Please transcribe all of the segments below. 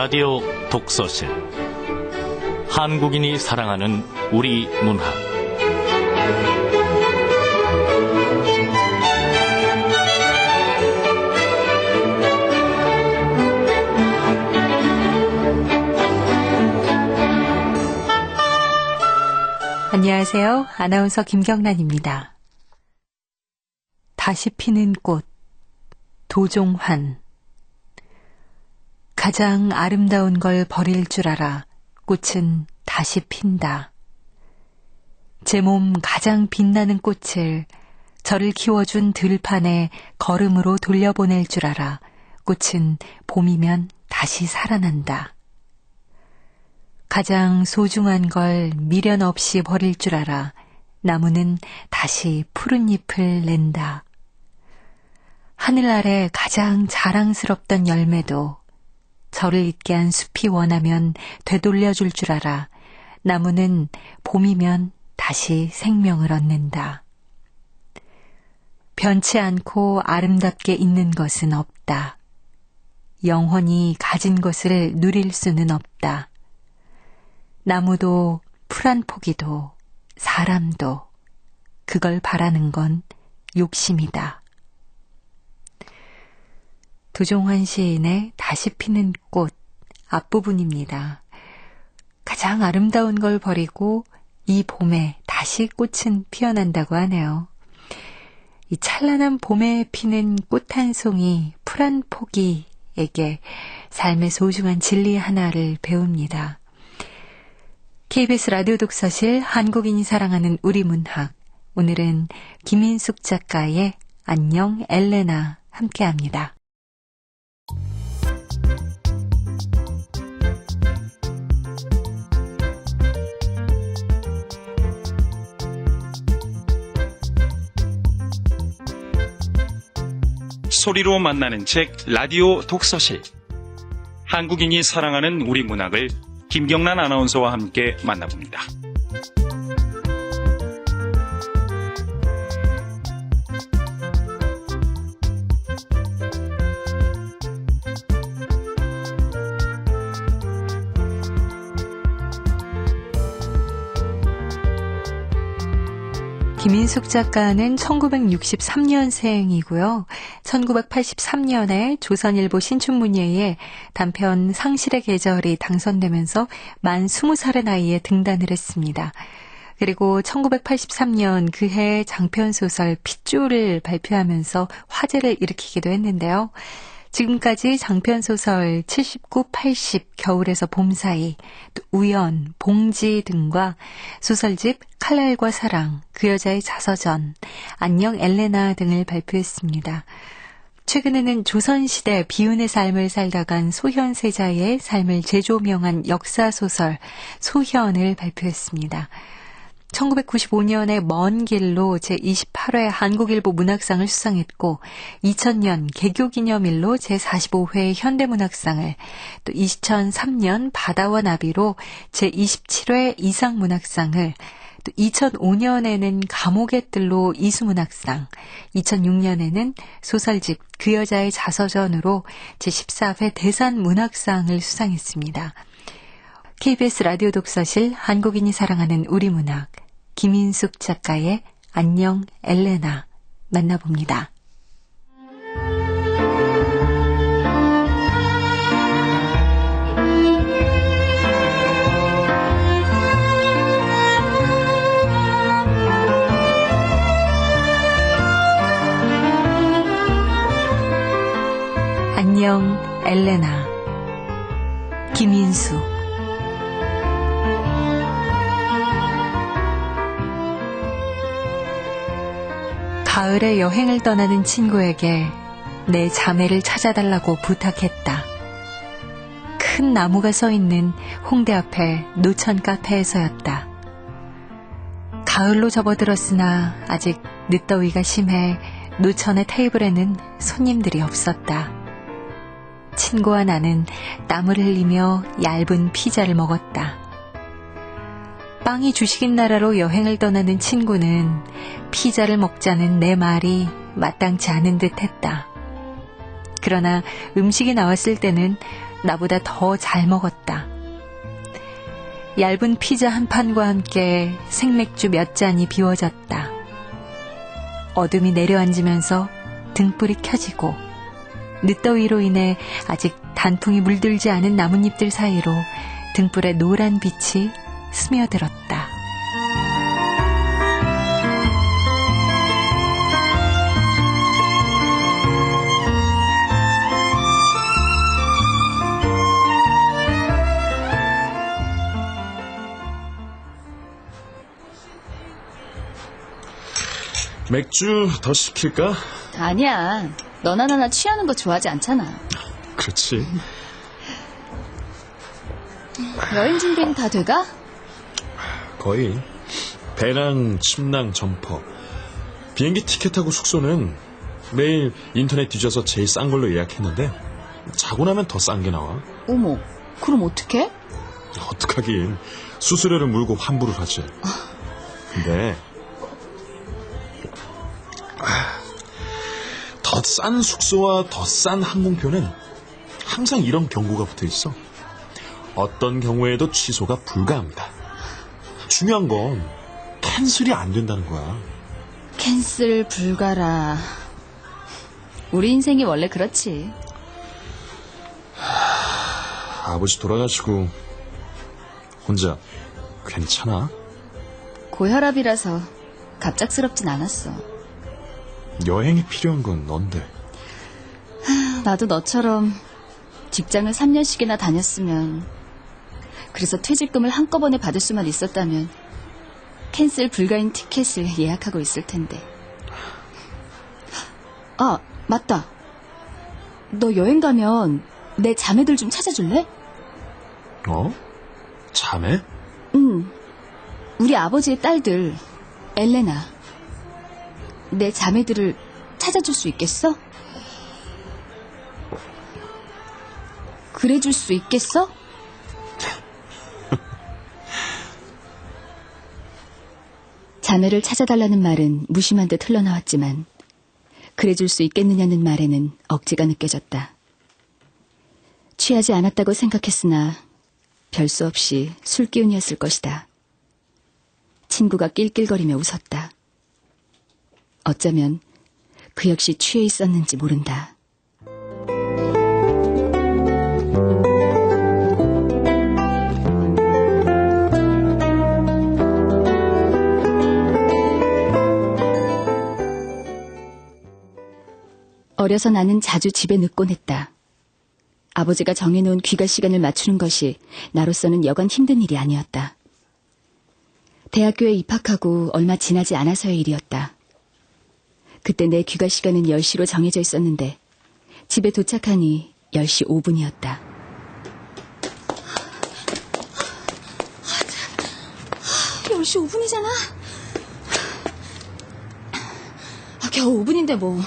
라디오 독서실 한국인이 사랑하는 우리 문학 안녕하세요. 아나운서 김경란입니다. 다시 피는 꽃, 도종환. 가장 아름다운 걸 버릴 줄 알아 꽃은 다시 핀다. 제 몸 가장 빛나는 꽃을 저를 키워준 들판에 걸음으로 돌려보낼 줄 알아 꽃은 봄이면 다시 살아난다. 가장 소중한 걸 미련 없이 버릴 줄 알아 나무는 다시 푸른 잎을 낸다. 하늘 아래 가장 자랑스럽던 열매도 저를 잊게 한 숲이 원하면 되돌려줄 줄 알아 나무는 봄이면 다시 생명을 얻는다. 변치 않고 아름답게 있는 것은 없다. 영원히 가진 것을 누릴 수는 없다. 나무도 풀 한 포기도 사람도 그걸 바라는 건 욕심이다. 도종환 시인의 다시 피는 꽃 앞부분입니다. 가장 아름다운 걸 버리고 이 봄에 다시 꽃은 피어난다고 하네요. 이 찬란한 봄에 피는 꽃 한 송이 풀 한 포기에게 삶의 소중한 진리 하나를 배웁니다. KBS 라디오 독서실 한국인이 사랑하는 우리 문학. 오늘은 김인숙 작가의 안녕 엘레나 함께합니다. 소리로 만나는 책 라디오 독서실. 한국인이 사랑하는 우리 문학을 김경란 아나운서와 함께 만나봅니다. 김인숙 작가는 1963년생이고요. 1983년에 조선일보 신춘문예에 단편 상실의 계절이 당선되면서 만 20살의 나이에 등단을 했습니다. 그리고 1983년 그해 장편소설 핏줄을 발표하면서 화제를 일으키기도 했는데요. 지금까지 장편소설 79, 80, 겨울에서 봄 사이, 또 우연, 봉지 등과 소설집 칼날과 사랑, 그 여자의 자서전, 안녕 엘레나 등을 발표했습니다. 최근에는 조선시대 비운의 삶을 살다 간 소현세자의 삶을 재조명한 역사소설 소현을 발표했습니다. 1995년에 먼 길로 제28회 한국일보 문학상을 수상했고 2000년 개교기념일로 제45회 현대문학상을 또 2003년 바다와 나비로 제27회 이상문학상을 또 2005년에는 감옥의 뜰로 이수문학상 2006년에는 소설집 그 여자의 자서전으로 제14회 대산문학상을 수상했습니다. KBS 라디오 독서실 한국인이 사랑하는 우리 문학 김인숙 작가의 안녕 엘레나 만나봅니다. 안녕 엘레나 김인숙. 가을에 여행을 떠나는 친구에게 내 자매를 찾아달라고 부탁했다. 큰 나무가 서 있는 홍대 앞의 노천 카페에서였다. 가을로 접어들었으나 아직 늦더위가 심해 노천의 테이블에는 손님들이 없었다. 친구와 나는 땀을 흘리며 얇은 피자를 먹었다. 빵이 주식인 나라로 여행을 떠나는 친구는 피자를 먹자는 내 말이 마땅치 않은 듯 했다. 그러나 음식이 나왔을 때는 나보다 더 잘 먹었다. 얇은 피자 한 판과 함께 생맥주 몇 잔이 비워졌다. 어둠이 내려앉으면서 등불이 켜지고 늦더위로 인해 아직 단풍이 물들지 않은 나뭇잎들 사이로 등불의 노란 빛이 스며들었다. 맥주 더 시킬까? 아니야. 너나 나나 취하는 거 좋아하지 않잖아. 그렇지. 여행 준비는 다 돼가? 거의. 배랑 침낭, 점퍼. 비행기 티켓하고 숙소는 매일 인터넷 뒤져서 제일 싼 걸로 예약했는데 자고 나면 더 싼 게 나와. 어머, 그럼 어떡해? 어떡하긴. 수수료를 물고 환불을 하지. 근데 더 싼 숙소와 더 싼 항공표는 항상 이런 경고가 붙어 있어. 어떤 경우에도 취소가 불가합니다. 중요한 건 캔슬이 안 된다는 거야. 캔슬 불가라. 우리 인생이 원래 그렇지. 아버지 돌아가시고 혼자 괜찮아? 고혈압이라서 갑작스럽진 않았어. 여행이 필요한 건 넌데. 나도 너처럼 직장을 3년씩이나 다녔으면, 그래서 퇴직금을 한꺼번에 받을 수만 있었다면 캔슬 불가인 티켓을 예약하고 있을 텐데. 아, 맞다. 너 여행 가면 내 자매들 좀 찾아줄래? 어? 자매? 응. 우리 아버지의 딸들, 엘레나. 내 자매들을 찾아줄 수 있겠어? 그래줄 수 있겠어? 자매를 찾아달라는 말은 무심한 듯 흘러나왔지만 그래줄 수 있겠느냐는 말에는 억지가 느껴졌다. 취하지 않았다고 생각했으나 별 수 없이 술기운이었을 것이다. 친구가 낄낄거리며 웃었다. 어쩌면 그 역시 취해 있었는지 모른다. 어려서 나는 자주 집에 늦곤 했다. 아버지가 정해놓은 귀가 시간을 맞추는 것이 나로서는 여간 힘든 일이 아니었다. 대학교에 입학하고 얼마 지나지 않아서의 일이었다. 그때 내 귀가 시간은 10시로 정해져 있었는데 집에 도착하니 10시 5분이었다. 10시 5분이잖아. 겨우 5분인데 뭐.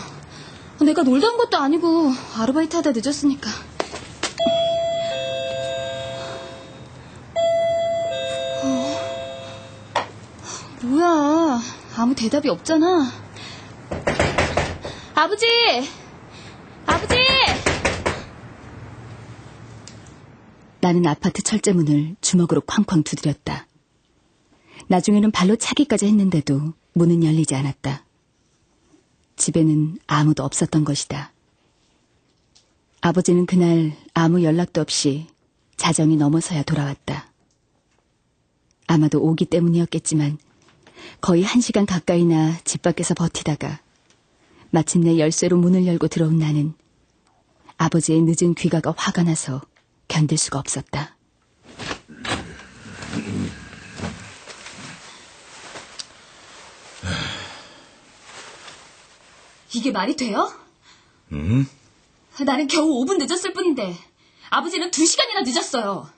내가 놀다 온 것도 아니고 아르바이트 하다 늦었으니까. 뭐야, 아무 대답이 없잖아. 아버지! 아버지! 나는 아파트 철제문을 주먹으로 쾅쾅 두드렸다. 나중에는 발로 차기까지 했는데도 문은 열리지 않았다. 집에는 아무도 없었던 것이다. 아버지는 그날 아무 연락도 없이 자정이 넘어서야 돌아왔다. 아마도 오기 때문이었겠지만 거의 1시간 가까이나 집 밖에서 버티다가 마침내 열쇠로 문을 열고 들어온 나는 아버지의 늦은 귀가가 화가 나서 견딜 수가 없었다. 이게 말이 돼요? 나는 겨우 5분 늦었을 뿐인데 아버지는 2시간이나 늦었어요.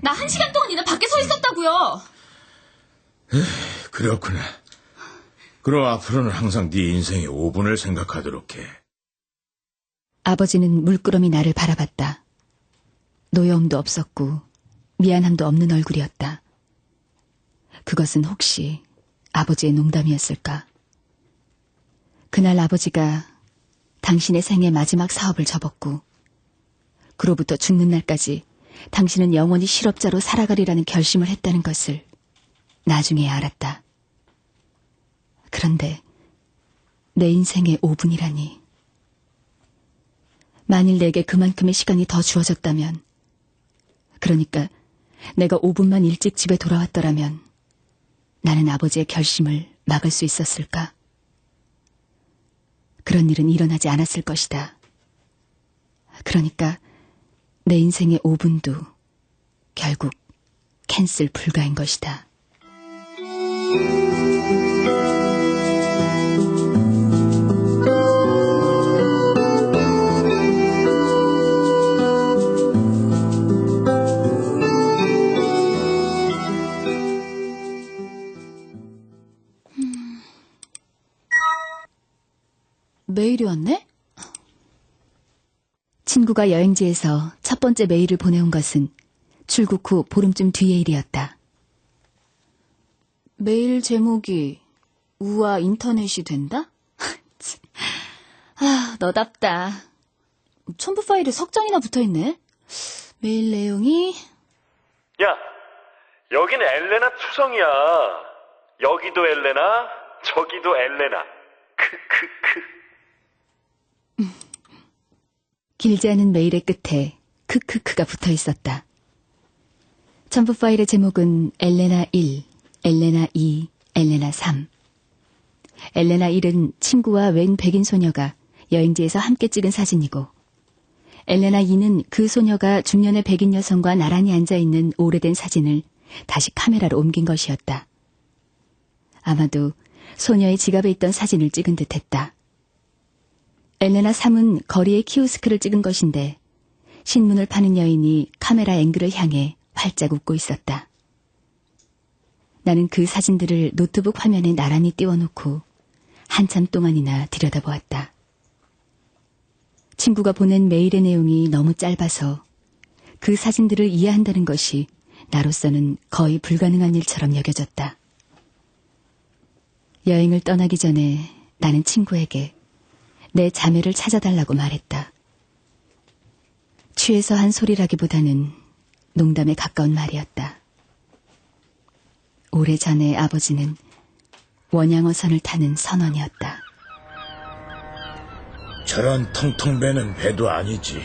나 1시간 동안이나 밖에 서 있었다고요. 그렇구나. 그럼 앞으로는 항상 네 인생의 5분을 생각하도록 해. 아버지는 물끄러미 나를 바라봤다. 노여움도 없었고 미안함도 없는 얼굴이었다. 그것은 혹시 아버지의 농담이었을까? 그날 아버지가 당신의 생애 마지막 사업을 접었고 그로부터 죽는 날까지 당신은 영원히 실업자로 살아가리라는 결심을 했다는 것을 나중에 알았다. 그런데 내 인생의 5분이라니. 만일 내게 그만큼의 시간이 더 주어졌다면, 그러니까 내가 5분만 일찍 집에 돌아왔더라면 나는 아버지의 결심을 막을 수 있었을까? 그런 일은 일어나지 않았을 것이다. 그러니까 내 인생의 5분도 결국 캔슬 불가인 것이다. 메일이 왔네? 친구가 여행지에서 첫 번째 메일을 보내온 것은 출국 후 보름쯤 뒤의 일이었다. 메일 제목이 우와 인터넷이 된다? 아, 너답다. 첨부 파일에 석장이나 붙어있네. 메일 내용이... 야, 여긴 엘레나 투성이야. 여기도 엘레나, 저기도 엘레나. 크크크. 길지 않은 메일의 끝에 크크크가 붙어 있었다. 첨부 파일의 제목은 엘레나 1, 엘레나 2, 엘레나 3. 엘레나 1은 친구와 웬 백인 소녀가 여행지에서 함께 찍은 사진이고, 엘레나 2는 그 소녀가 중년의 백인 여성과 나란히 앉아있는 오래된 사진을 다시 카메라로 옮긴 것이었다. 아마도 소녀의 지갑에 있던 사진을 찍은 듯했다. 엘레나 3은 거리의 키오스크를 찍은 것인데 신문을 파는 여인이 카메라 앵글을 향해 활짝 웃고 있었다. 나는 그 사진들을 노트북 화면에 나란히 띄워놓고 한참 동안이나 들여다보았다. 친구가 보낸 메일의 내용이 너무 짧아서 그 사진들을 이해한다는 것이 나로서는 거의 불가능한 일처럼 여겨졌다. 여행을 떠나기 전에 나는 친구에게 내 자매를 찾아달라고 말했다. 취해서 한 소리라기보다는 농담에 가까운 말이었다. 오래전에 아버지는 원양어선을 타는 선원이었다. 저런 텅텅 매는 배도 아니지.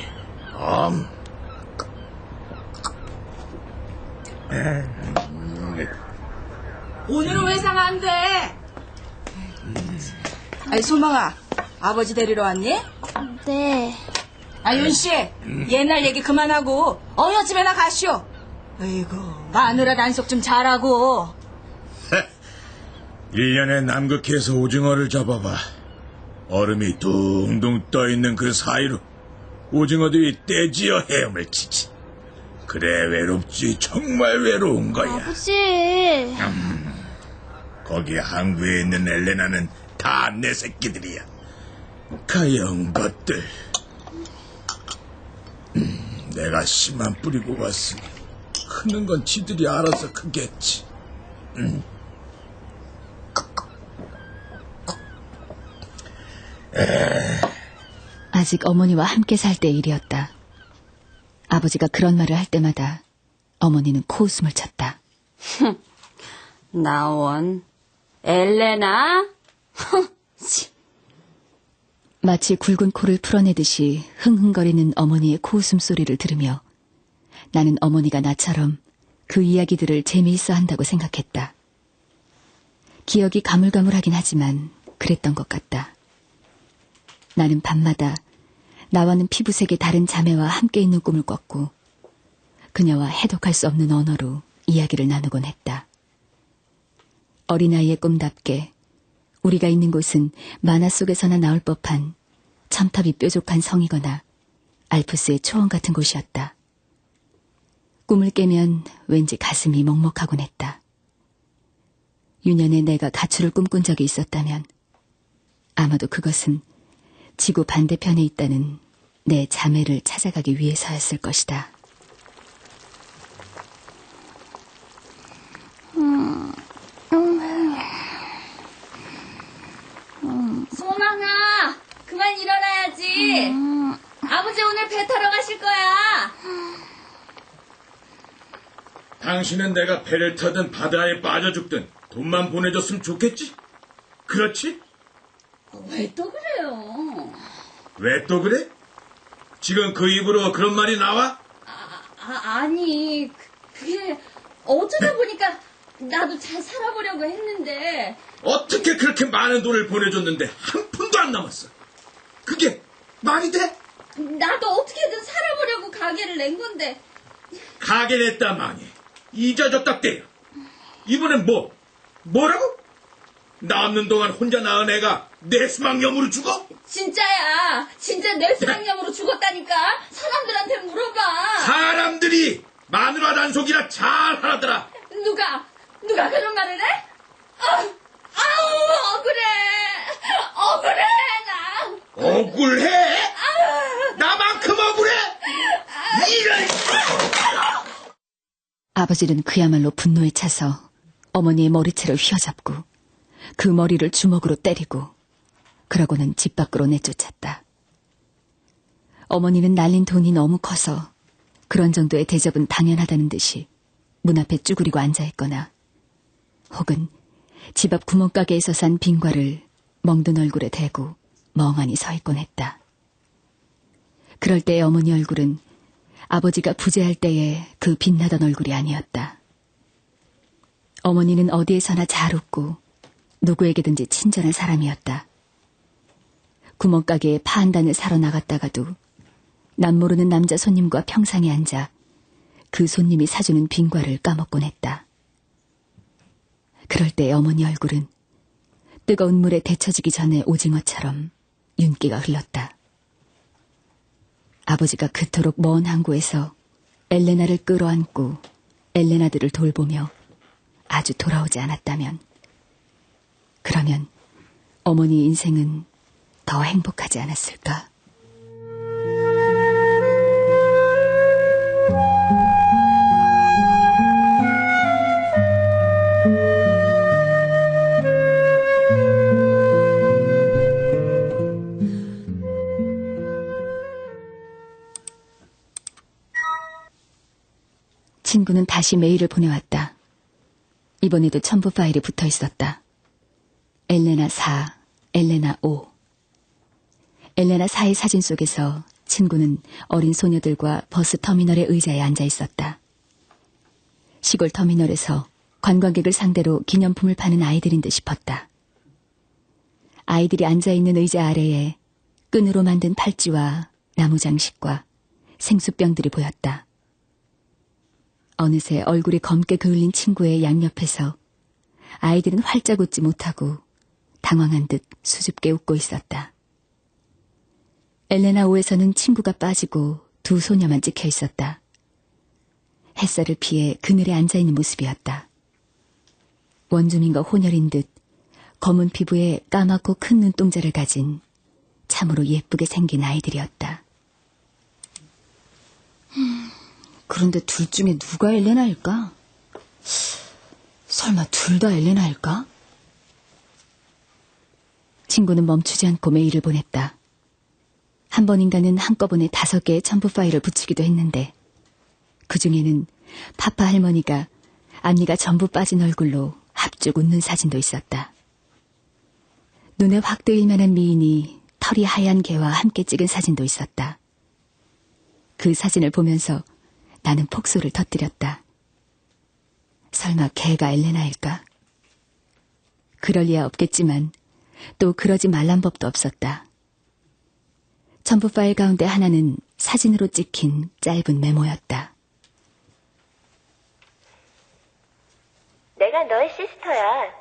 오늘은 외상 안 돼. 아이 소망아, 아버지 데리러 왔니? 네. 아 윤씨, 옛날 얘기 그만하고 어여 집에나 가시오. 아이고, 마누라 단속 좀 잘하고. 1년에 남극해서 오징어를 잡아봐. 얼음이 둥둥 떠있는 그 사이로 오징어들이 떼지어 헤엄을 치지. 그래 외롭지. 정말 외로운 거야. 아버지. 거기 항구에 있는 엘레나는 다 내 새끼들이야. 가여운 것들. 내가 씨만 뿌리고 왔으니 크는 건 지들이 알아서 크겠지. 아직 어머니와 함께 살 때 일이었다. 아버지가 그런 말을 할 때마다 어머니는 코웃음을 쳤다. 나온 엘레나? 마치 굵은 코를 풀어내듯이 흥흥거리는 어머니의 코웃음 소리를 들으며 나는 어머니가 나처럼 그 이야기들을 재미있어 한다고 생각했다. 기억이 가물가물하긴 하지만 그랬던 것 같다. 나는 밤마다 나와는 피부색이 다른 자매와 함께 있는 꿈을 꿨고 그녀와 해독할 수 없는 언어로 이야기를 나누곤 했다. 어린아이의 꿈답게 우리가 있는 곳은 만화 속에서나 나올 법한 첨탑이 뾰족한 성이거나 알프스의 초원 같은 곳이었다. 꿈을 깨면 왠지 가슴이 먹먹하곤 했다. 유년에 내가 가출을 꿈꾼 적이 있었다면 아마도 그것은 지구 반대편에 있다는 내 자매를 찾아가기 위해서였을 것이다. 소망아, 그만 일어나야지. 아버지 오늘 배 타러 가실 거야. 당신은 내가 배를 타든 바다에 빠져 죽든 돈만 보내줬으면 좋겠지? 그렇지? 왜 또 그래요? 왜 또 그래? 지금 그 입으로 그런 말이 나와? 아니, 그게 어쩌다 보니까 나도 잘 살아보려고 했는데. 어떻게 그렇게 많은 돈을 보내줬는데 한 푼도 안 남았어? 그게 말이 돼? 나도 어떻게든 살아보려고 가게를 낸 건데. 가게 냈다 망해. 이자 줬다 때려. 이번엔 뭐라고? 나 없는 동안 혼자 낳은 애가 뇌수막염으로 죽어? 진짜야. 진짜 뇌수막염으로 죽었다니까. 사람들한테 물어봐. 사람들이 마누라 단속이나 잘 하라더라. 누가 그런 말을 해? 아우, 억울해 나. 억울해? 나만큼 억울해? 이런. 아버지는 그야말로 분노에 차서 어머니의 머리채를 휘어잡고 그 머리를 주먹으로 때리고 그러고는 집 밖으로 내쫓았다. 어머니는 날린 돈이 너무 커서 그런 정도의 대접은 당연하다는 듯이 문 앞에 쭈그리고 앉아있거나 혹은 집 앞 구멍가게에서 산 빙과를 멍든 얼굴에 대고 멍하니 서 있곤 했다. 그럴 때의 어머니 얼굴은 아버지가 부재할 때의 그 빛나던 얼굴이 아니었다. 어머니는 어디에서나 잘 웃고 누구에게든지 친절한 사람이었다. 구멍가게에 파 한 단을 사러 나갔다가도 남 모르는 남자 손님과 평상에 앉아 그 손님이 사주는 빙과를 까먹곤 했다. 그럴 때 어머니 얼굴은 뜨거운 물에 데쳐지기 전에 오징어처럼 윤기가 흘렀다. 아버지가 그토록 먼 항구에서 엘레나를 끌어안고 엘레나들을 돌보며 아주 돌아오지 않았다면, 그러면 어머니의 인생은 더 행복하지 않았을까? 친구는 다시 메일을 보내왔다. 이번에도 첨부 파일이 붙어 있었다. 엘레나 4, 엘레나 5. 엘레나 4의 사진 속에서 친구는 어린 소녀들과 버스 터미널의 의자에 앉아 있었다. 시골 터미널에서 관광객을 상대로 기념품을 파는 아이들인 듯 싶었다. 아이들이 앉아있는 의자 아래에 끈으로 만든 팔찌와 나무 장식과 생수병들이 보였다. 어느새 얼굴이 검게 그을린 친구의 양옆에서 아이들은 활짝 웃지 못하고 당황한 듯 수줍게 웃고 있었다. 엘레나 5에서는 친구가 빠지고 두 소녀만 찍혀 있었다. 햇살을 피해 그늘에 앉아있는 모습이었다. 원주민과 혼혈인 듯 검은 피부에 까맣고 큰 눈동자를 가진 참으로 예쁘게 생긴 아이들이었다. 그런데 둘 중에 누가 엘레나일까? 설마 둘 다 엘레나일까? 친구는 멈추지 않고 메일을 보냈다. 한 번인가는 한꺼번에 5개의 첨부 파일을 붙이기도 했는데 그 중에는 파파 할머니가 앞니가 전부 빠진 얼굴로 합죽 웃는 사진도 있었다. 눈에 확 뜨일 만한 미인이 털이 하얀 개와 함께 찍은 사진도 있었다. 그 사진을 보면서 나는 폭소를 터뜨렸다. 설마 개가 엘레나일까? 그럴 리야 없겠지만 또 그러지 말란 법도 없었다. 첨부 파일 가운데 하나는 사진으로 찍힌 짧은 메모였다. 내가 너의 시스터야.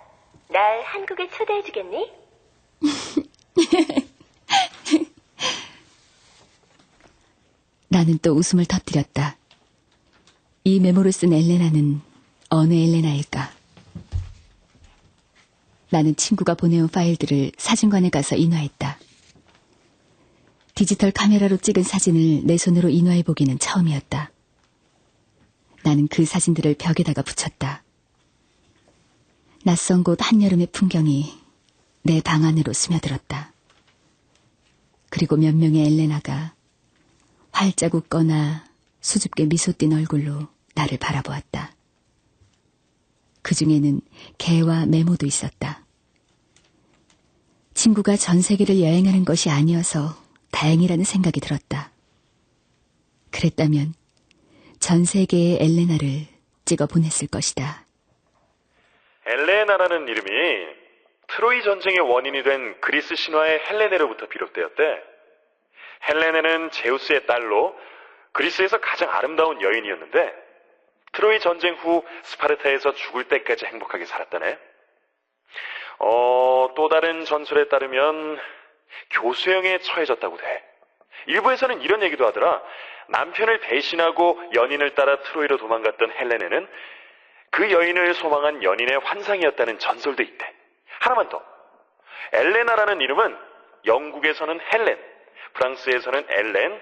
날 한국에 초대해주겠니? 나는 또 웃음을 터뜨렸다. 이 메모를 쓴 엘레나는 어느 엘레나일까? 나는 친구가 보내온 파일들을 사진관에 가서 인화했다. 디지털 카메라로 찍은 사진을 내 손으로 인화해보기는 처음이었다. 나는 그 사진들을 벽에다가 붙였다. 낯선 곳 한여름의 풍경이 내 방 안으로 스며들었다. 그리고 몇 명의 엘레나가 활짝 웃거나 수줍게 미소 띈 얼굴로 나를 바라보았다. 그 중에는 개와 메모도 있었다. 친구가 전 세계를 여행하는 것이 아니어서 다행이라는 생각이 들었다. 그랬다면 전 세계의 엘레나를 찍어 보냈을 것이다. 엘레나라는 이름이 트로이 전쟁의 원인이 된 그리스 신화의 헬레네로부터 비롯되었대. 헬레네는 제우스의 딸로 그리스에서 가장 아름다운 여인이었는데 트로이 전쟁 후 스파르타에서 죽을 때까지 행복하게 살았다네. 또 다른 전설에 따르면 교수형에 처해졌다고 돼. 일부에서는 이런 얘기도 하더라. 남편을 배신하고 연인을 따라 트로이로 도망갔던 헬레네는 그 여인을 소망한 연인의 환상이었다는 전설도 있대. 하나만 더. 엘레나라는 이름은 영국에서는 헬렌, 프랑스에서는 엘렌,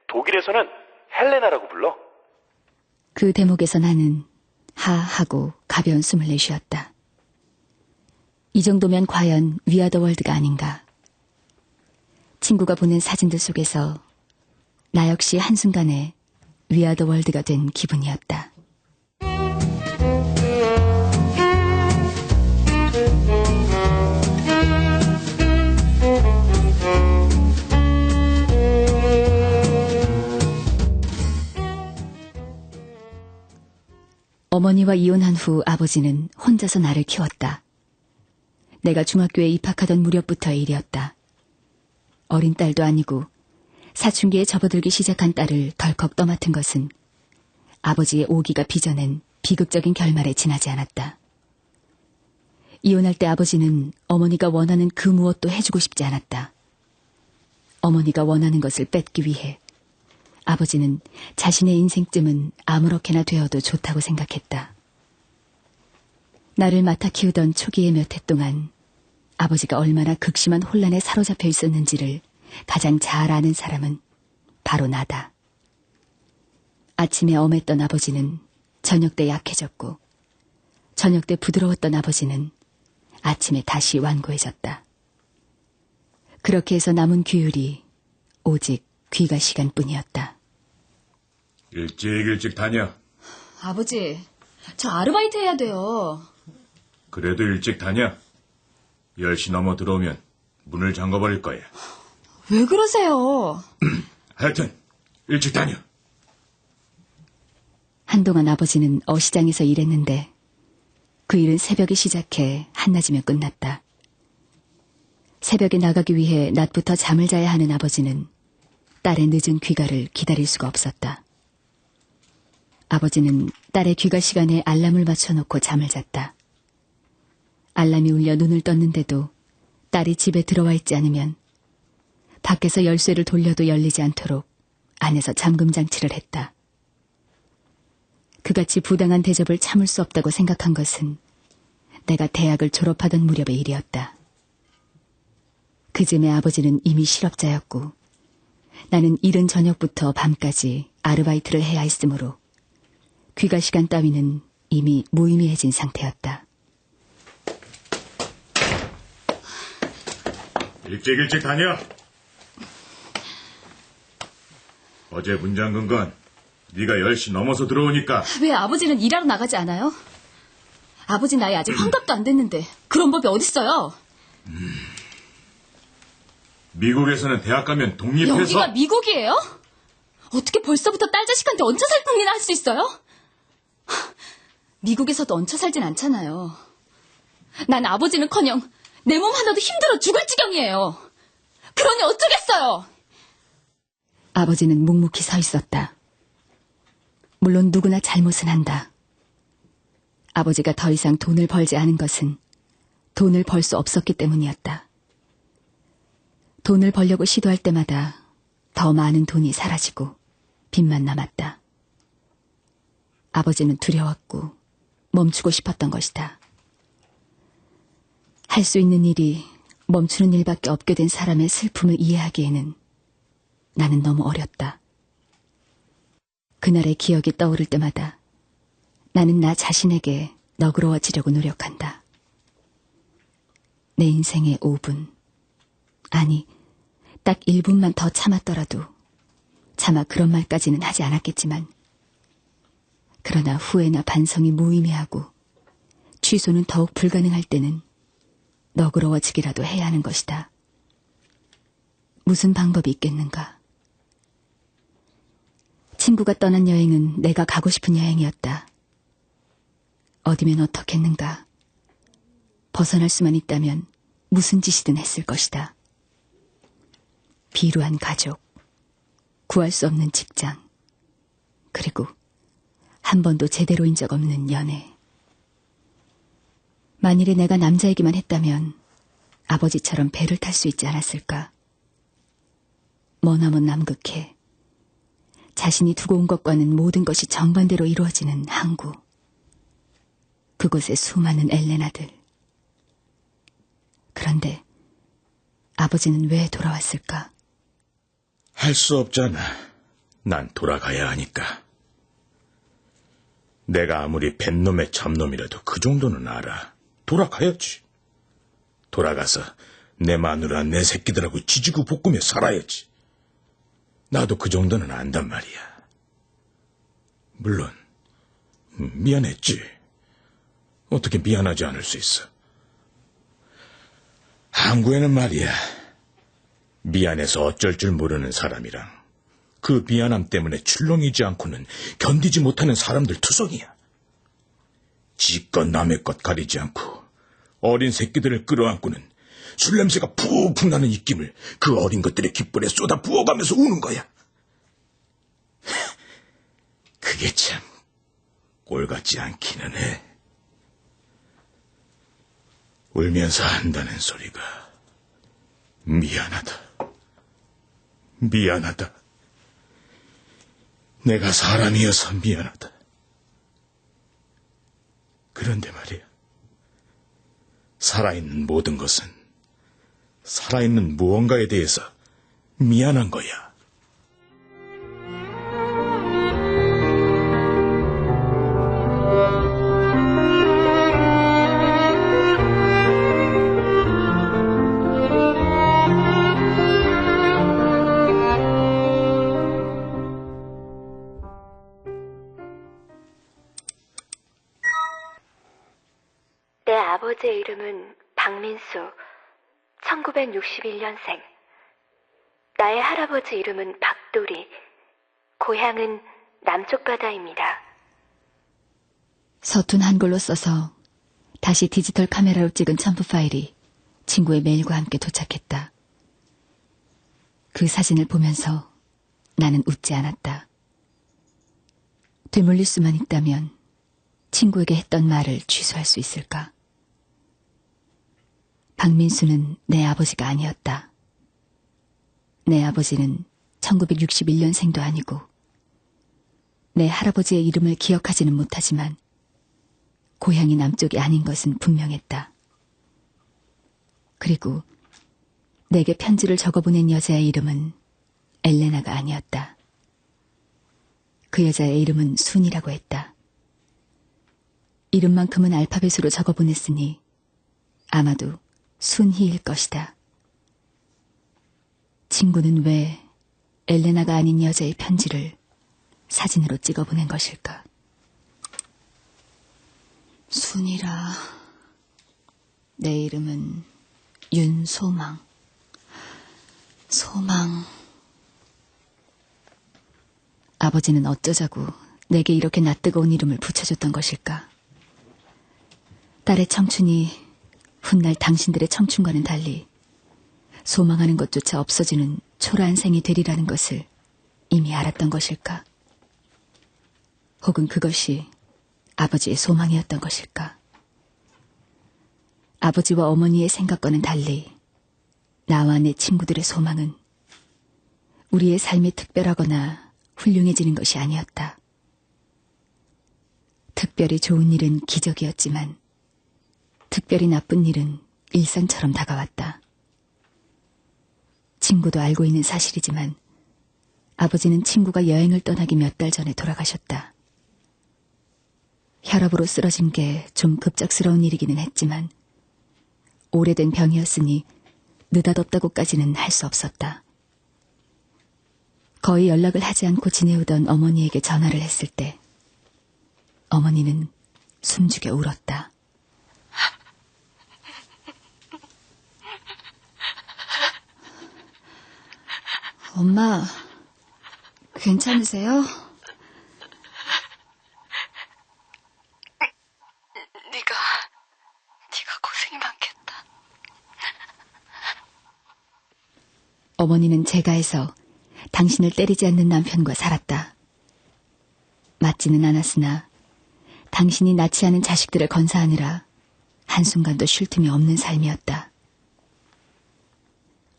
독일에서는 헬레나라고 불러. 그 대목에서 나는 하하고 가벼운 숨을 내쉬었다. 이 정도면 과연 위아더 월드가 아닌가. 친구가 보낸 사진들 속에서 나 역시 한순간에 위아더 월드가 된 기분이었다. 어머니와 이혼한 후 아버지는 혼자서 나를 키웠다. 내가 중학교에 입학하던 무렵부터의 일이었다. 어린 딸도 아니고 사춘기에 접어들기 시작한 딸을 덜컥 떠맡은 것은 아버지의 오기가 빚어낸 비극적인 결말에 지나지 않았다. 이혼할 때 아버지는 어머니가 원하는 그 무엇도 해주고 싶지 않았다. 어머니가 원하는 것을 뺏기 위해 아버지는 자신의 인생쯤은 아무렇게나 되어도 좋다고 생각했다. 나를 맡아 키우던 초기의 몇 해 동안 아버지가 얼마나 극심한 혼란에 사로잡혀 있었는지를 가장 잘 아는 사람은 바로 나다. 아침에 엄했던 아버지는 저녁 때 약해졌고 저녁 때 부드러웠던 아버지는 아침에 다시 완고해졌다. 그렇게 해서 남은 규율이 오직 귀가 시간뿐이었다. 일찍 다녀. 아버지, 저 아르바이트 해야 돼요. 그래도 일찍 다녀. 10시 넘어 들어오면 문을 잠궈버릴 거야. 왜 그러세요? 하여튼 일찍 다녀. 한동안 아버지는 어시장에서 일했는데 그 일은 새벽에 시작해 한낮이면 끝났다. 새벽에 나가기 위해 낮부터 잠을 자야 하는 아버지는 딸의 늦은 귀가를 기다릴 수가 없었다. 아버지는 딸의 귀가 시간에 알람을 맞춰놓고 잠을 잤다. 알람이 울려 눈을 떴는데도 딸이 집에 들어와 있지 않으면 밖에서 열쇠를 돌려도 열리지 않도록 안에서 잠금 장치를 했다. 그같이 부당한 대접을 참을 수 없다고 생각한 것은 내가 대학을 졸업하던 무렵의 일이었다. 그쯤에 아버지는 이미 실업자였고 나는 이른 저녁부터 밤까지 아르바이트를 해야 했으므로 귀가 시간 따위는 이미 무의미해진 상태였다. 일찍 다녀. 어제 문 잠근 건 네가 10시 넘어서 들어오니까. 왜 아버지는 일하러 나가지 않아요? 아버지 나이 아직 환갑도 안 됐는데 그런 법이 어딨어요? 미국에서는 대학 가면 독립해서. 여기가 미국이에요? 어떻게 벌써부터 딸 자식한테 얹혀 살 궁리나 할 수 있어요? 미국에서도 얹혀 살진 않잖아요. 난 아버지는커녕 내 몸 하나도 힘들어 죽을 지경이에요. 그러니 어쩌겠어요? 아버지는 묵묵히 서 있었다. 물론 누구나 잘못은 한다. 아버지가 더 이상 돈을 벌지 않은 것은 돈을 벌 수 없었기 때문이었다. 돈을 벌려고 시도할 때마다 더 많은 돈이 사라지고 빚만 남았다. 아버지는 두려웠고 멈추고 싶었던 것이다. 할 수 있는 일이 멈추는 일밖에 없게 된 사람의 슬픔을 이해하기에는 나는 너무 어렸다. 그날의 기억이 떠오를 때마다 나는 나 자신에게 너그러워지려고 노력한다. 내 인생의 5분, 아니 딱 1분만 더 참았더라도 차마 그런 말까지는 하지 않았겠지만 그러나 후회나 반성이 무의미하고 취소는 더욱 불가능할 때는 너그러워지기라도 해야 하는 것이다. 무슨 방법이 있겠는가? 친구가 떠난 여행은 내가 가고 싶은 여행이었다. 어디면 어떻겠는가? 벗어날 수만 있다면 무슨 짓이든 했을 것이다. 비루한 가족, 구할 수 없는 직장, 그리고 한 번도 제대로인 적 없는 연애. 만일에 내가 남자이기만 했다면 아버지처럼 배를 탈 수 있지 않았을까? 머나먼 남극해 자신이 두고 온 것과는 모든 것이 정반대로 이루어지는 항구. 그곳의 수많은 엘레나들. 그런데 아버지는 왜 돌아왔을까? 할 수 없잖아. 난 돌아가야 하니까. 내가 아무리 뱃놈의 잡놈이라도 그 정도는 알아. 돌아가야지. 돌아가서 내 마누라 내 새끼들하고 지지고 볶으며 살아야지. 나도 그 정도는 안단 말이야. 물론 미안했지. 어떻게 미안하지 않을 수 있어. 항구에는 말이야. 미안해서 어쩔 줄 모르는 사람이랑 그 미안함 때문에 출렁이지 않고는 견디지 못하는 사람들 투성이야. 지껏 남의 것 가리지 않고 어린 새끼들을 끌어안고는 술 냄새가 푹푹 나는 입김을 그 어린 것들의 귓불에 쏟아 부어가면서 우는 거야. 그게 참 꼴같지 않기는 해. 울면서 한다는 소리가 미안하다. 미안하다. 내가 사람이어서 미안하다. 그런데 말이야. 살아있는 모든 것은 살아있는 무언가에 대해서 미안한 거야. 내 아버지의 이름은 박민수, 1961년생. 나의 할아버지 이름은 박도리, 고향은 남쪽 바다입니다. 서툰 한글로 써서 다시 디지털 카메라로 찍은 첨부 파일이 친구의 메일과 함께 도착했다. 그 사진을 보면서 나는 웃지 않았다. 되물릴 수만 있다면 친구에게 했던 말을 취소할 수 있을까? 박민수는 내 아버지가 아니었다. 내 아버지는 1961년생도 아니고 내 할아버지의 이름을 기억하지는 못하지만 고향이 남쪽이 아닌 것은 분명했다. 그리고 내게 편지를 적어보낸 여자의 이름은 엘레나가 아니었다. 그 여자의 이름은 순이라고 했다. 이름만큼은 알파벳으로 적어보냈으니 아마도 순희일 것이다. 친구는 왜 엘레나가 아닌 여자의 편지를 사진으로 찍어보낸 것일까? 순이라. 내 이름은 윤소망. 소망. 아버지는 어쩌자고 내게 이렇게 낯뜨거운 이름을 붙여줬던 것일까? 딸의 청춘이 훗날 당신들의 청춘과는 달리 소망하는 것조차 없어지는 초라한 생이 되리라는 것을 이미 알았던 것일까? 혹은 그것이 아버지의 소망이었던 것일까? 아버지와 어머니의 생각과는 달리 나와 내 친구들의 소망은 우리의 삶이 특별하거나 훌륭해지는 것이 아니었다. 특별히 좋은 일은 기적이었지만 특별히 나쁜 일은 일상처럼 다가왔다. 친구도 알고 있는 사실이지만 아버지는 친구가 여행을 떠나기 몇 달 전에 돌아가셨다. 혈압으로 쓰러진 게 좀 급작스러운 일이기는 했지만 오래된 병이었으니 느닷없다고까지는 할 수 없었다. 거의 연락을 하지 않고 지내오던 어머니에게 전화를 했을 때 어머니는 숨죽여 울었다. 엄마, 괜찮으세요? 네가 고생이 많겠다. 어머니는 제가해서 당신을 때리지 않는 남편과 살았다. 맞지는 않았으나 당신이 낳지 않은 자식들을 건사하느라 한순간도 쉴 틈이 없는 삶이었다.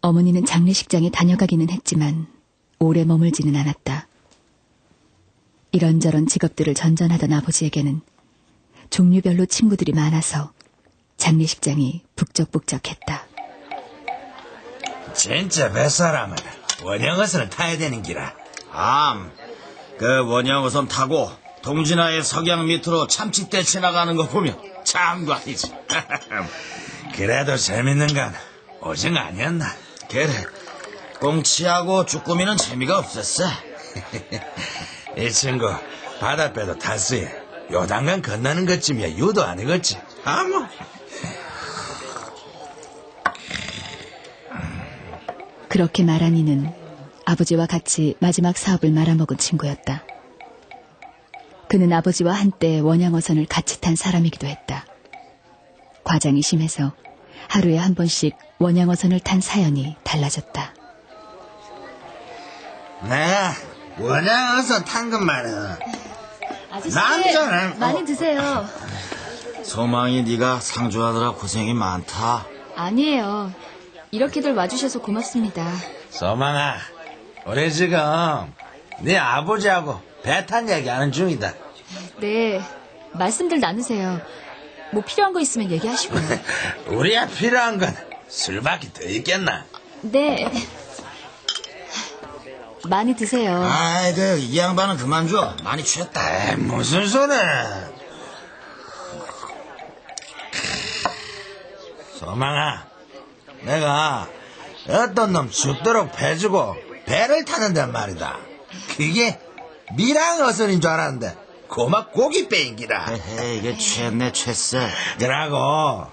어머니는 장례식장에 다녀가기는 했지만 오래 머물지는 않았다. 이런저런 직업들을 전전하던 아버지에게는 종류별로 친구들이 많아서 장례식장이 북적북적했다. 진짜 뱃사람은 원양어선을 타야 되는 기라. 그 원양어선 타고 동진아의 석양 밑으로 참치대 지나가는 거 보면 참관이지. 그래도 재밌는 건 오징어 아니었나? 그래, 꽁치하고 쭈꾸미는 재미가 없었어. 이 친구 바닷배도 탔으니 요단강 건너는 것쯤이야 유도 아니겠지. 뭐. 그렇게 말하니는 아버지와 같이 마지막 사업을 말아먹은 친구였다. 그는 아버지와 한때 원양어선을 같이 탄 사람이기도 했다. 과장이 심해서 하루에 한 번씩 원양어선을 탄 사연이 달라졌다. 내가 원양어선 탄 것만은 아저씨, 남자는 많이 드세요. 소망이 네가 상주하느라 고생이 많다. 아니에요. 이렇게들 와주셔서 고맙습니다. 소망아, 우리 지금 네 아버지하고 배 탄 얘기하는 중이다. 네, 말씀들 나누세요. 뭐 필요한 거 있으면 얘기하시고요. 우리야 필요한 건 술밖에 더 있겠나? 네. 많이 드세요. 아이고, 이 양반은 그만 줘. 많이 취했다. 에이, 무슨 소리. 소망아, 내가 어떤 놈 죽도록 배주고 배를 타는데 말이다. 그게 밀양어선인 줄 알았는데 고막 고깃배인기라. 에헤, 이게 취했네, 취했어. 그러고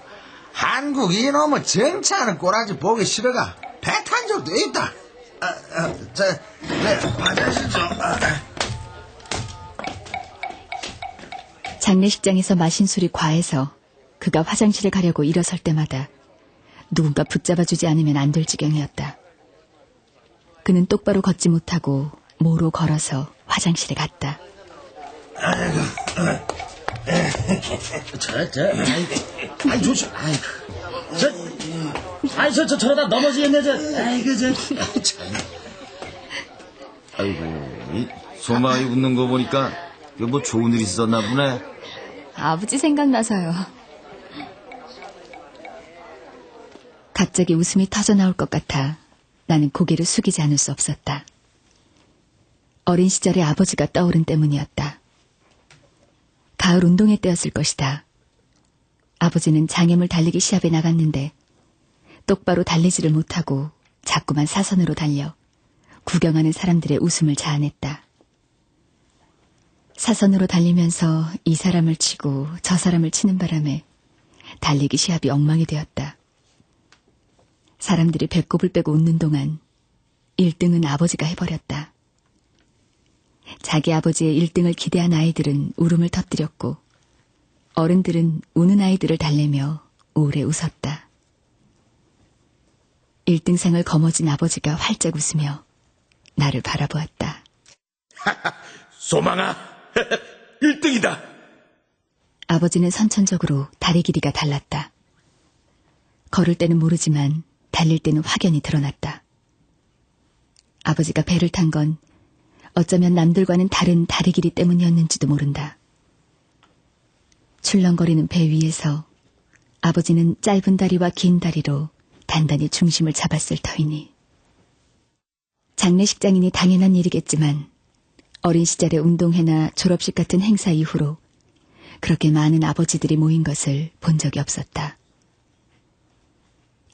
한국 이놈의 정치하는 꼬라지 보기 싫어가 배 탄 적도 있다. 네, 화장실 좀. 장례식장에서 마신 술이 과해서 그가 화장실에 가려고 일어설 때마다 누군가 붙잡아주지 않으면 안 될 지경이었다. 그는 똑바로 걷지 못하고 모로 걸어서 화장실에 갔다. 아이, 조심. 저러다 넘어지겠네, 아이고, 이 소망이 웃는 거 보니까 이거 뭐 좋은 일 있었나 보네. 아버지 생각나서요. 갑자기 웃음이 터져나올 것 같아 나는 고개를 숙이지 않을 수 없었다. 어린 시절의 아버지가 떠오른 때문이었다. 가을 운동회 때였을 것이다. 아버지는 장애물 달리기 시합에 나갔는데 똑바로 달리지를 못하고 자꾸만 사선으로 달려 구경하는 사람들의 웃음을 자아냈다. 사선으로 달리면서 이 사람을 치고 저 사람을 치는 바람에 달리기 시합이 엉망이 되었다. 사람들이 배꼽을 빼고 웃는 동안 1등은 아버지가 해버렸다. 자기 아버지의 1등을 기대한 아이들은 울음을 터뜨렸고 어른들은 우는 아이들을 달래며 오래 웃었다. 1등상을 거머쥔 아버지가 활짝 웃으며 나를 바라보았다. 소망아, 1등이다. 아버지는 선천적으로 다리 길이가 달랐다. 걸을 때는 모르지만 달릴 때는 확연히 드러났다. 아버지가 배를 탄 건 어쩌면 남들과는 다른 다리 길이 때문이었는지도 모른다. 출렁거리는 배 위에서 아버지는 짧은 다리와 긴 다리로 단단히 중심을 잡았을 터이니. 장례식장이니 당연한 일이겠지만 어린 시절의 운동회나 졸업식 같은 행사 이후로 그렇게 많은 아버지들이 모인 것을 본 적이 없었다.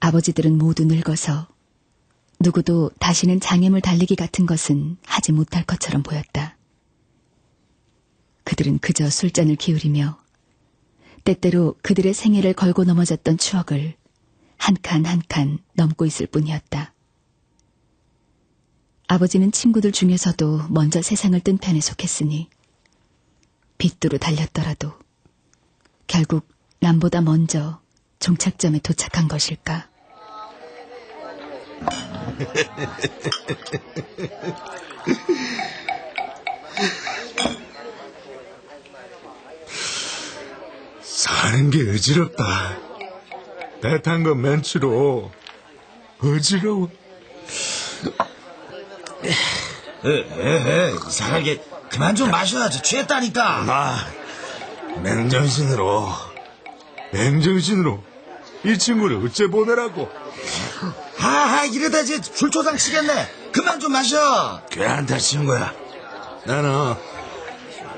아버지들은 모두 늙어서 누구도 다시는 장애물 달리기 같은 것은 하지 못할 것처럼 보였다. 그들은 그저 술잔을 기울이며 때때로 그들의 생애를 걸고 넘어졌던 추억을 한 칸 한 칸 넘고 있을 뿐이었다. 아버지는 친구들 중에서도 먼저 세상을 뜬 편에 속했으니 빗두루 달렸더라도 결국 남보다 먼저 종착점에 도착한 것일까? 사는 게 어지럽다. 배 탄 건 맨치로 어지러워. 이상하게 그만 좀 마셔야지. 취했다니까. 나 맹정신으로 이 친구를 어째 보내라고. 이러다 이제 줄초상 치겠네. 그만 좀 마셔. 괜찮다 친구야. 나는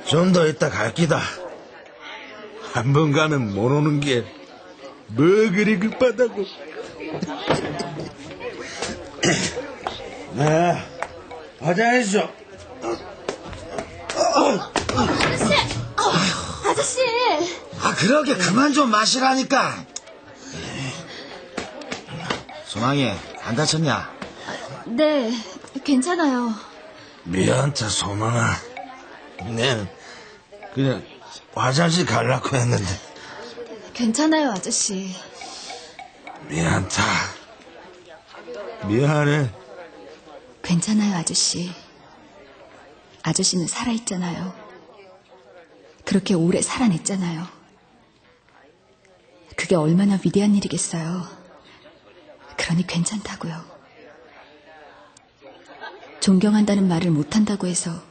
좀 더 있다 갈 기다. 한 번 가면 못 오는 게 뭐 그리 급하다고. 네, 화장했어. 아저씨! 그러게 그만 좀 마시라니까. 소망이 안 다쳤냐? 네, 괜찮아요. 미안하다 소망아. 네, 그냥 화장실 가려고 했는데. 괜찮아요, 아저씨. 미안하다. 미안해. 괜찮아요, 아저씨. 아저씨는 살아있잖아요. 그렇게 오래 살아냈잖아요. 그게 얼마나 위대한 일이겠어요. 그러니 괜찮다고요. 존경한다는 말을 못한다고 해서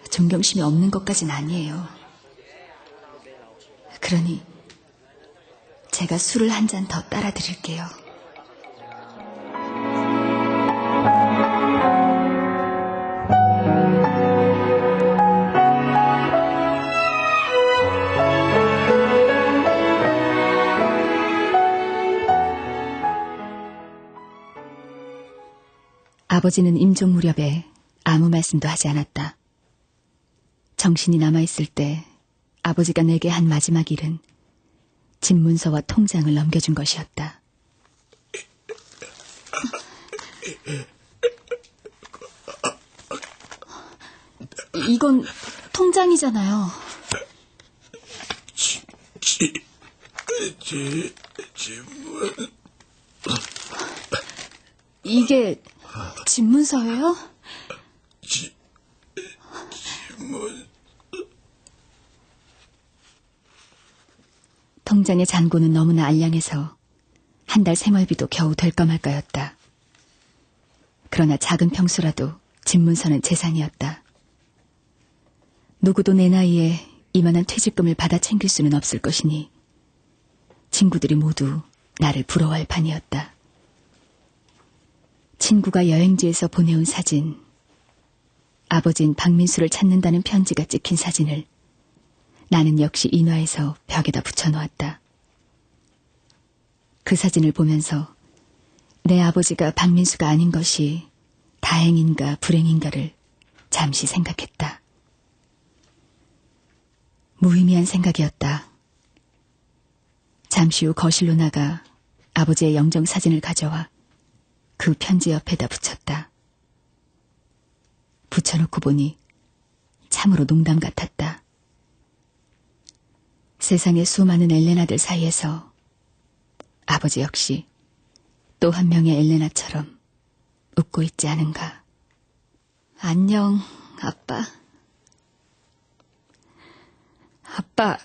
존경심이 없는 것까진 아니에요. 그러니 제가 술을 한 잔 더 따라 드릴게요. 아버지는 임종 무렵에 아무 말씀도 하지 않았다. 정신이 남아있을 때 아버지가 내게 한 마지막 일은 집 문서와 통장을 넘겨준 것이었다. 이건 통장이잖아요. 이게 집 문서예요? 통장의 잔고는 너무나 알량해서 한 달 생활비도 겨우 될까 말까였다. 그러나 작은 평수라도 집 문서는 재산이었다. 누구도 내 나이에 이만한 퇴직금을 받아 챙길 수는 없을 것이니 친구들이 모두 나를 부러워할 판이었다. 친구가 여행지에서 보내온 사진, 아버진 박민수를 찾는다는 편지가 찍힌 사진을 나는 역시 인화해서 벽에다 붙여놓았다. 그 사진을 보면서 내 아버지가 박민수가 아닌 것이 다행인가 불행인가를 잠시 생각했다. 무의미한 생각이었다. 잠시 후 거실로 나가 아버지의 영정사진을 가져와 그 편지 옆에다 붙였다. 붙여놓고 보니 참으로 농담 같았다. 세상의 수많은 엘레나들 사이에서 아버지 역시 또 한 명의 엘레나처럼 웃고 있지 않은가. 안녕, 아빠. 아빠,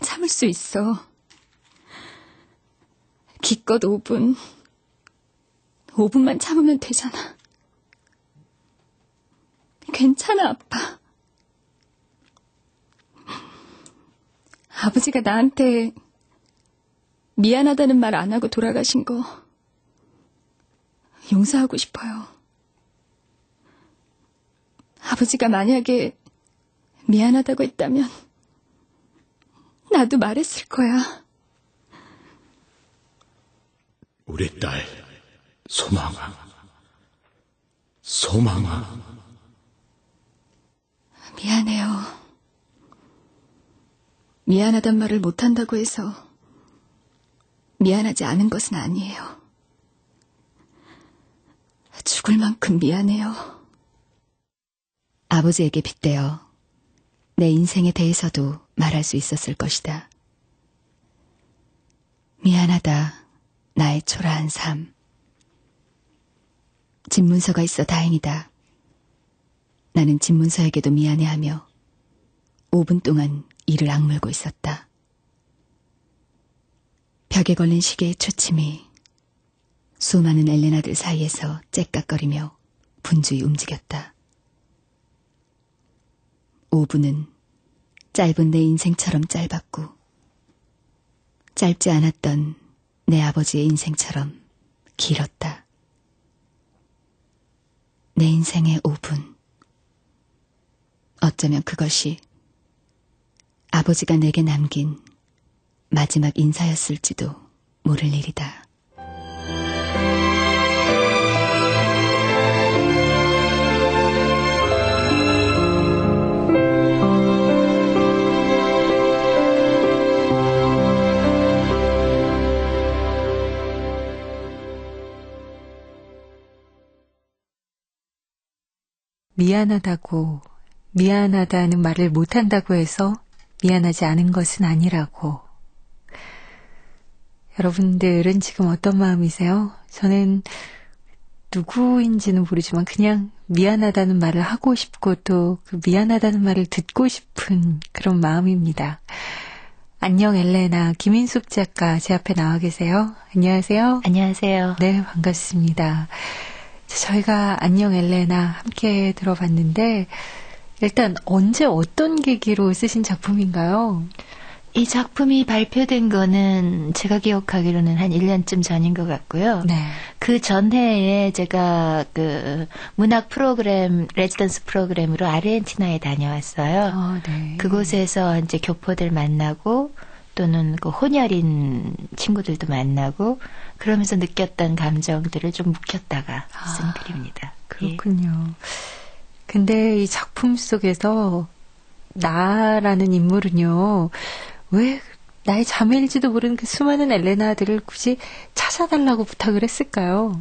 참을 수 있어. 기껏 5분만 참으면 되잖아. 괜찮아, 아빠. 아버지가 나한테 미안하다는 말 안 하고 돌아가신 거 용서하고 싶어요. 아버지가 만약에 미안하다고 했다면 나도 말했을 거야. 우리 딸 소망아. 미안해요. 미안하단 말을 못한다고 해서 미안하지 않은 것은 아니에요. 죽을 만큼 미안해요. 아버지에게 빗대어 내 인생에 대해서도 말할 수 있었을 것이다. 미안하다, 나의 초라한 삶. 집문서가 있어 다행이다. 나는 집문서에게도 미안해하며 5분 동안 이를 악물고 있었다. 벽에 걸린 시계의 초침이 수많은 엘레나들 사이에서 째깍거리며 분주히 움직였다. 5분은 짧은 내 인생처럼 짧았고 짧지 않았던 내 아버지의 인생처럼 길었다. 내 인생의 5분. 어쩌면 그것이 아버지가 내게 남긴 마지막 인사였을지도 모를 일이다. 미안하다는 말을 못한다고 해서 미안하지 않은 것은 아니라고. 여러분들은 지금 어떤 마음이세요? 저는 누구인지는 모르지만 그냥 미안하다는 말을 하고 싶고 또 그 미안하다는 말을 듣고 싶은 그런 마음입니다. 안녕 엘레나, 김인숙 작가 제 앞에 나와 계세요. 안녕하세요. 안녕하세요. 네, 반갑습니다. 저희가 안녕 엘레나 함께 들어봤는데 일단 언제 어떤 계기로 쓰신 작품인가요? 이 작품이 발표된 거는 제가 기억하기로는 한 1년쯤 전인 것 같고요. 네. 그 전해에 제가 그 문학 프로그램, 레지던스 프로그램으로 아르헨티나에 다녀왔어요. 네. 그곳에서 이제 교포들 만나고 또는 그 혼혈인 친구들도 만나고 그러면서 느꼈던 감정들을 좀 묵혔다가 쓴 글입니다. 그렇군요. 근데 이 작품 속에서 나라는 인물은요, 왜 나의 자매일지도 모르는 그 수많은 엘레나들을 굳이 찾아달라고 부탁을 했을까요?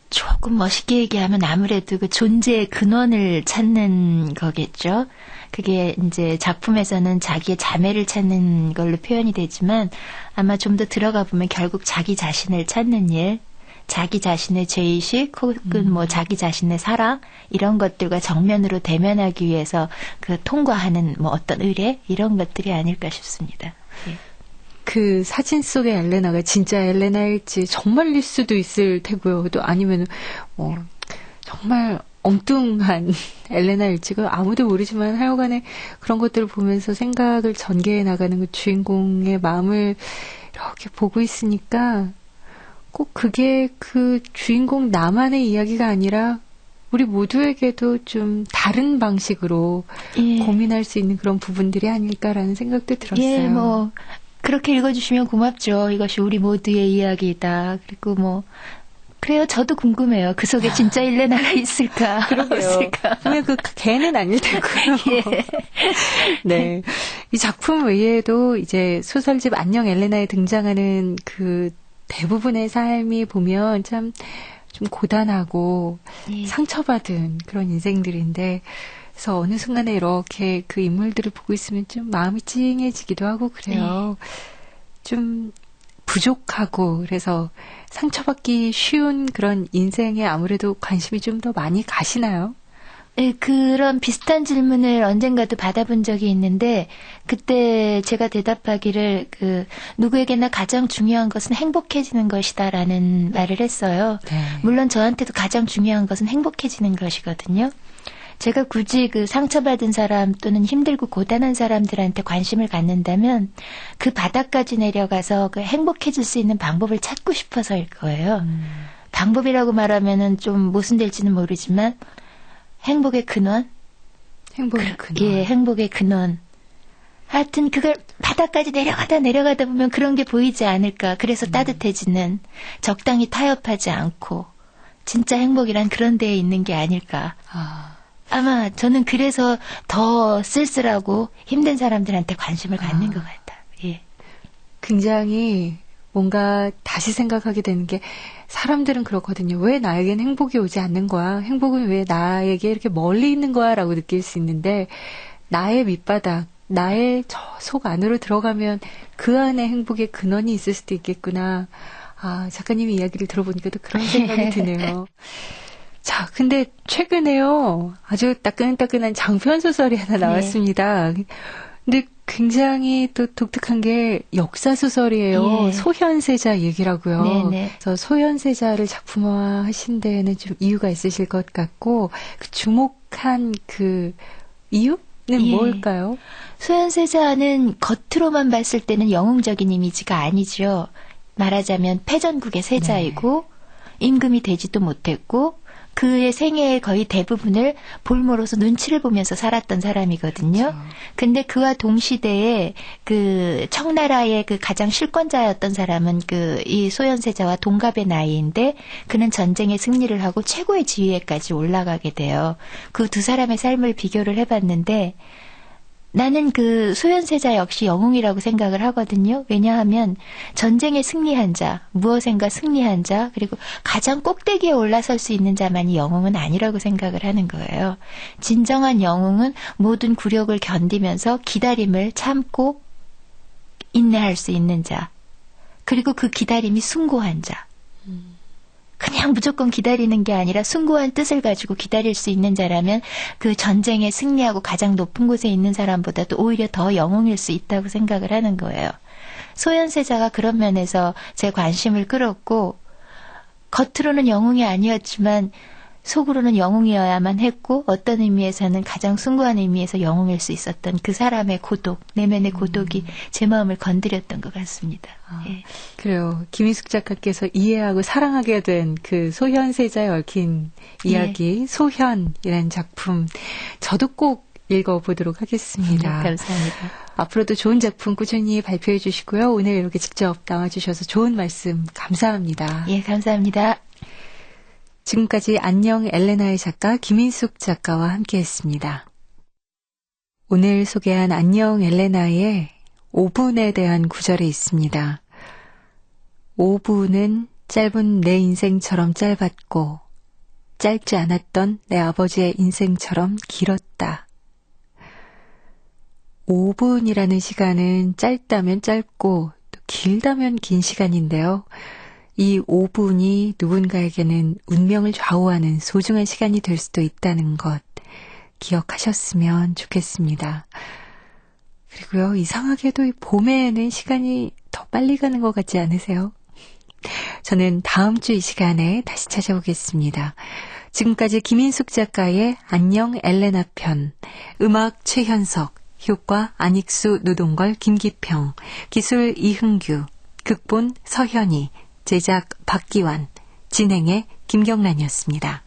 조금 멋있게 얘기하면 아무래도 그 존재의 근원을 찾는 거겠죠. 그게 이제 작품에서는 자기의 자매를 찾는 걸로 표현이 되지만 아마 좀 더 들어가 보면 결국 자기 자신을 찾는 일, 자기 자신의 죄의식 혹은 뭐 자기 자신의 사랑 이런 것들과 정면으로 대면하기 위해서 그 통과하는 뭐 어떤 의뢰 이런 것들이 아닐까 싶습니다. 예. 그 사진 속의 엘레나가 진짜 엘레나일지 정말일 수도 있을 테고요. 또 아니면 뭐 정말 엉뚱한 엘레나일지가 아무도 모르지만 하여간에 그런 것들을 보면서 생각을 전개해 나가는 그 주인공의 마음을 이렇게 보고 있으니까 꼭 그게 그 주인공 나만의 이야기가 아니라 우리 모두에게도 좀 다른 방식으로 고민할 수 있는 그런 부분들이 아닐까라는 생각도 들었어요. 예, 뭐 그렇게 읽어주시면 고맙죠. 이것이 우리 모두의 이야기다. 그리고 뭐 그래요. 저도 궁금해요. 그 속에 진짜 엘레나가 있을까? 그러게요. 분명 그 걔는 아닐 테고요. 예. 네. 이 작품 외에도 이제 소설집 안녕 엘레나에 등장하는 그 대부분의 삶이 보면 참 좀 고단하고 상처받은 그런 인생들인데 그래서 어느 순간에 이렇게 그 인물들을 보고 있으면 좀 마음이 찡해지기도 하고 그래요. 좀 부족하고 그래서 상처받기 쉬운 그런 인생에 아무래도 관심이 좀 더 많이 가시나요? 네, 그런 비슷한 질문을 언젠가도 받아본 적이 있는데 그때 제가 대답하기를 누구에게나 가장 중요한 것은 행복해지는 것이다라는 말을 했어요. 네. 물론 저한테도 가장 중요한 것은 행복해지는 것이거든요. 제가 굳이 그 상처받은 사람 또는 힘들고 고단한 사람들한테 관심을 갖는다면 그 바닥까지 내려가서 그 행복해질 수 있는 방법을 찾고 싶어서일 거예요. 방법이라고 말하면은 좀 모순될지는 모르지만 행복의 근원? 행복의 근원. 예, 행복의 근원. 하여튼 그걸 바닥까지 내려가다 보면 그런 게 보이지 않을까. 그래서 따뜻해지는, 적당히 타협하지 않고 진짜 행복이란 그런 데에 있는 게 아닐까. 아마 저는 그래서 더 쓸쓸하고 힘든 사람들한테 관심을 갖는 것 같아요. 예. 굉장히 뭔가 다시 생각하게 되는 게 사람들은 그렇거든요. 왜 나에겐 행복이 오지 않는 거야? 행복은 왜 나에게 이렇게 멀리 있는 거야? 라고 느낄 수 있는데 나의 밑바닥, 나의 저 속 안으로 들어가면 그 안에 행복의 근원이 있을 수도 있겠구나. 아, 작가님의 이야기를 들어보니까 또 그런 생각이 드네요. 자, 근데 최근에요. 아주 따끈따끈한 장편 소설이 하나 나왔습니다. 네. 근데 굉장히 또 독특한 게 역사 소설이에요. 예. 소현세자 얘기라고요. 네네. 그래서 소현세자를 작품화 하신 데에는 좀 이유가 있으실 것 같고 그 주목한 그 이유는 예. 뭘까요? 소현세자는 겉으로만 봤을 때는 영웅적인 이미지가 아니죠. 말하자면 패전국의 세자이고 네. 임금이 되지도 못했고 그의 생애의 거의 대부분을 볼모로서 눈치를 보면서 살았던 사람이거든요. 그렇죠. 근데 그와 동시대에 그 청나라의 그 가장 실권자였던 사람은 그 이 소현세자와 동갑의 나이인데 그는 전쟁에 승리를 하고 최고의 지위에까지 올라가게 돼요. 그 두 사람의 삶을 비교를 해봤는데 나는 그 소현세자 역시 영웅이라고 생각을 하거든요. 왜냐하면 전쟁에 승리한 자, 무엇인가 승리한 자, 그리고 가장 꼭대기에 올라설 수 있는 자만이 영웅은 아니라고 생각을 하는 거예요. 진정한 영웅은 모든 굴욕을 견디면서 기다림을 참고 인내할 수 있는 자, 그리고 그 기다림이 숭고한 자. 그냥 무조건 기다리는 게 아니라 숭고한 뜻을 가지고 기다릴 수 있는 자라면 그 전쟁에 승리하고 가장 높은 곳에 있는 사람보다도 오히려 더 영웅일 수 있다고 생각을 하는 거예요. 소현세자가 그런 면에서 제 관심을 끌었고 겉으로는 영웅이 아니었지만 속으로는 영웅이어야만 했고 어떤 의미에서는 가장 숭고한 의미에서 영웅일 수 있었던 그 사람의 고독, 내면의 고독이 제 마음을 건드렸던 것 같습니다. 아, 예. 그래요. 김희숙 작가께서 이해하고 사랑하게 된 그 소현세자에 얽힌 이야기, 예. 소현이라는 작품 저도 꼭 읽어보도록 하겠습니다. 감사합니다. 앞으로도 좋은 작품 꾸준히 발표해 주시고요. 오늘 이렇게 직접 나와주셔서 좋은 말씀 감사합니다. 예, 감사합니다. 지금까지 안녕 엘레나의 작가 김인숙 작가와 함께했습니다. 오늘 소개한 안녕 엘레나의 5분에 대한 구절이 있습니다. 5분은 짧은 내 인생처럼 짧았고 짧지 않았던 내 아버지의 인생처럼 길었다. 5분이라는 시간은 짧다면 짧고 또 길다면 긴 시간인데요. 이 5분이 누군가에게는 운명을 좌우하는 소중한 시간이 될 수도 있다는 것 기억하셨으면 좋겠습니다. 그리고요, 이상하게도 이 봄에는 시간이 더 빨리 가는 것 같지 않으세요? 저는 다음 주 이 시간에 다시 찾아오겠습니다. 지금까지 김인숙 작가의 안녕 엘레나 편, 음악 최현석, 효과 안익수, 노동걸, 김기평, 기술 이흥규, 극본 서현이, 제작 박기환, 진행의 김경란이었습니다.